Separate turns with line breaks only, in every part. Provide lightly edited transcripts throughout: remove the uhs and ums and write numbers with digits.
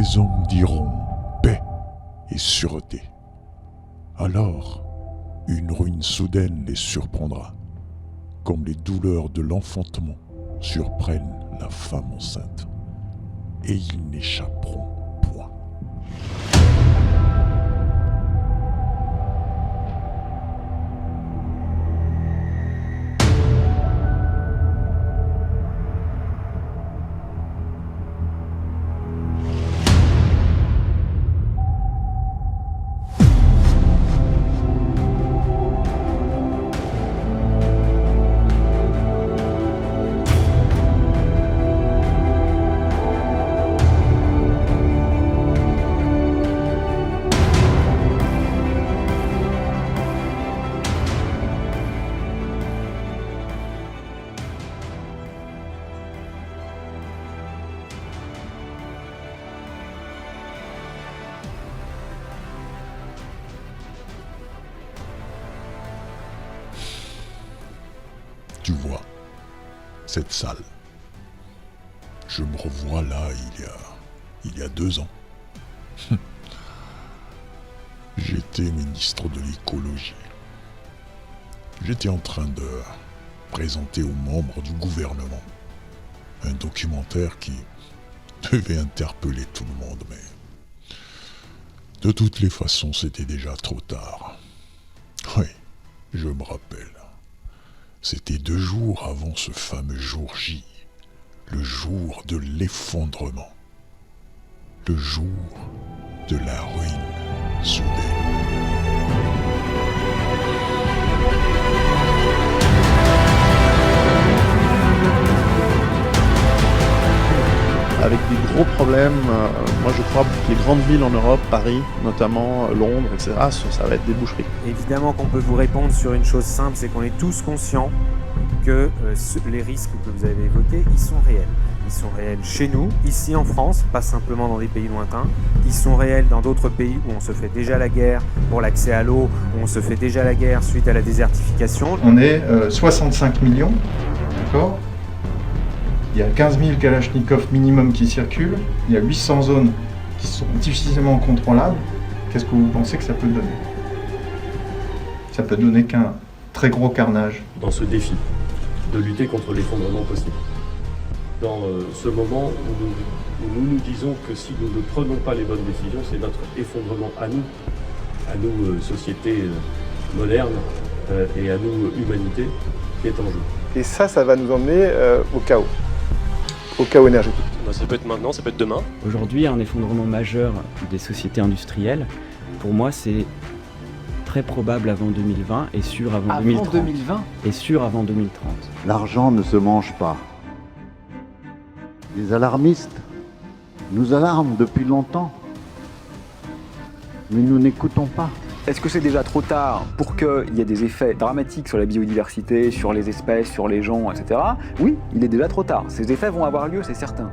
les hommes diront paix et sûreté. Alors, une ruine soudaine les surprendra, comme les douleurs de l'enfantement surprennent la femme enceinte, et ils n'échapperont point. Tu vois, cette salle, je me revois là il y a 2 ans. J'étais ministre de l'écologie. J'étais en train de présenter aux membres du gouvernement un documentaire qui devait interpeller tout le monde, mais de toutes les façons, c'était déjà trop tard. Oui, je me rappelle. C'était 2 jours avant ce fameux jour J, le jour de l'effondrement, le jour de la ruine soudaine.
Avec des gros problèmes, moi je crois que les grandes villes en Europe, Paris notamment, Londres, etc., ça va être des boucheries.
Évidemment qu'on peut vous répondre sur une chose simple, c'est qu'on est tous conscients que les risques que vous avez évoqués, ils sont réels. Ils sont réels chez nous, ici en France, pas simplement dans des pays lointains. Ils sont réels dans d'autres pays où on se fait déjà la guerre pour l'accès à l'eau, où on se fait déjà la guerre suite à la désertification.
On est 65 millions, d'accord ? Il y a 15 000 Kalachnikov minimum qui circulent, il y a 800 zones qui sont difficilement contrôlables. Qu'est-ce que vous pensez que ça peut donner ? Ça peut donner qu'un très gros carnage.
Dans ce défi de lutter contre l'effondrement possible. Dans ce moment où nous disons que si nous ne prenons pas les bonnes décisions, c'est notre effondrement à nous société moderne et à nous humanité, qui est en jeu.
Et ça va nous emmener au chaos énergétique.
Ça peut être maintenant, ça peut être demain.
Aujourd'hui, un effondrement majeur des sociétés industrielles, pour moi, c'est très probable avant 2020 et sûr avant 2030.
2020
et sûr avant 2030.
L'argent ne se mange pas. Les alarmistes nous alarment depuis longtemps, mais nous n'écoutons pas.
Est-ce que c'est déjà trop tard pour qu'il y ait des effets dramatiques sur la biodiversité, sur les espèces, sur les gens, etc. Oui, il est déjà trop tard. Ces effets vont avoir lieu, c'est certain.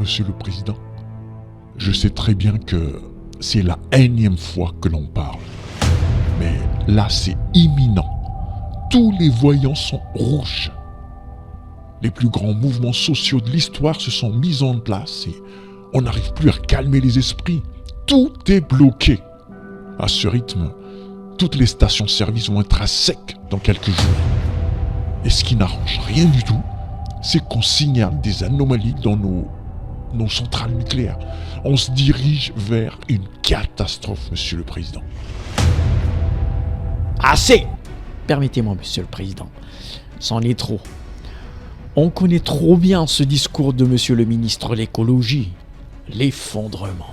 Monsieur le Président, je sais très bien que c'est la énième fois que l'on parle. Mais là, c'est imminent. Tous les voyants sont rouges. Les plus grands mouvements sociaux de l'histoire se sont mis en place et on n'arrive plus à calmer les esprits. Tout est bloqué. À ce rythme, toutes les stations-service vont être à sec dans quelques jours. Et ce qui n'arrange rien du tout, c'est qu'on signale des anomalies dans nos centrales nucléaires. On se dirige vers une catastrophe, Monsieur le Président.
Assez ! Permettez-moi, Monsieur le Président. C'en est trop. On connaît trop bien ce discours de Monsieur le ministre de l'écologie. L'effondrement.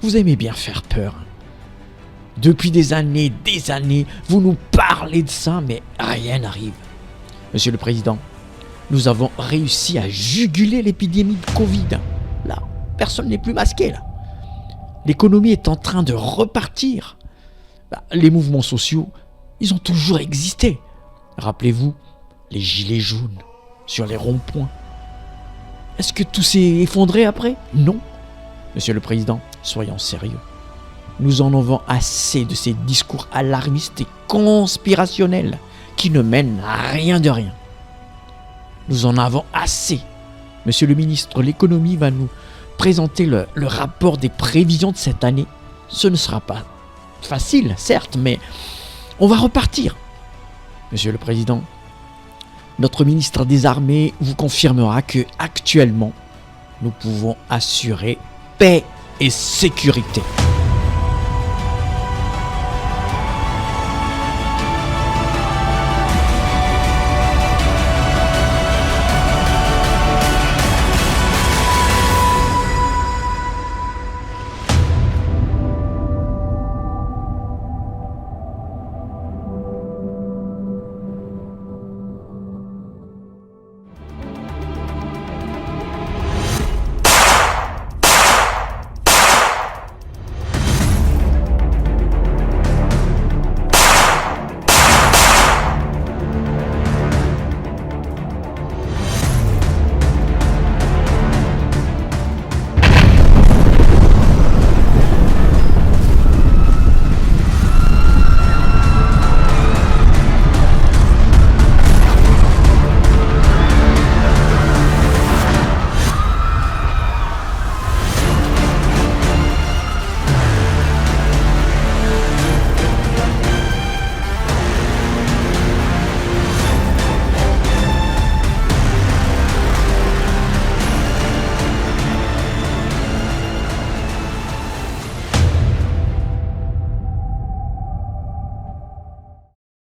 Vous aimez bien faire peur. Depuis des années, vous nous parlez de ça, mais rien n'arrive. Monsieur le Président, nous avons réussi à juguler l'épidémie de Covid. Là, personne n'est plus masqué, là. L'économie est en train de repartir. Les mouvements sociaux, ils ont toujours existé. Rappelez-vous, les gilets jaunes sur les ronds-points. Est-ce que tout s'est effondré après ? Non. Monsieur le Président, soyons sérieux. Nous en avons assez de ces discours alarmistes et conspirationnels qui ne mènent à rien de rien. Nous en avons assez. Monsieur le ministre, l'économie va nous présenter le rapport des prévisions de cette année. Ce ne sera pas facile, certes, mais on va repartir. Monsieur le Président, notre ministre des Armées vous confirmera que actuellement, nous pouvons assurer paix et sécurité.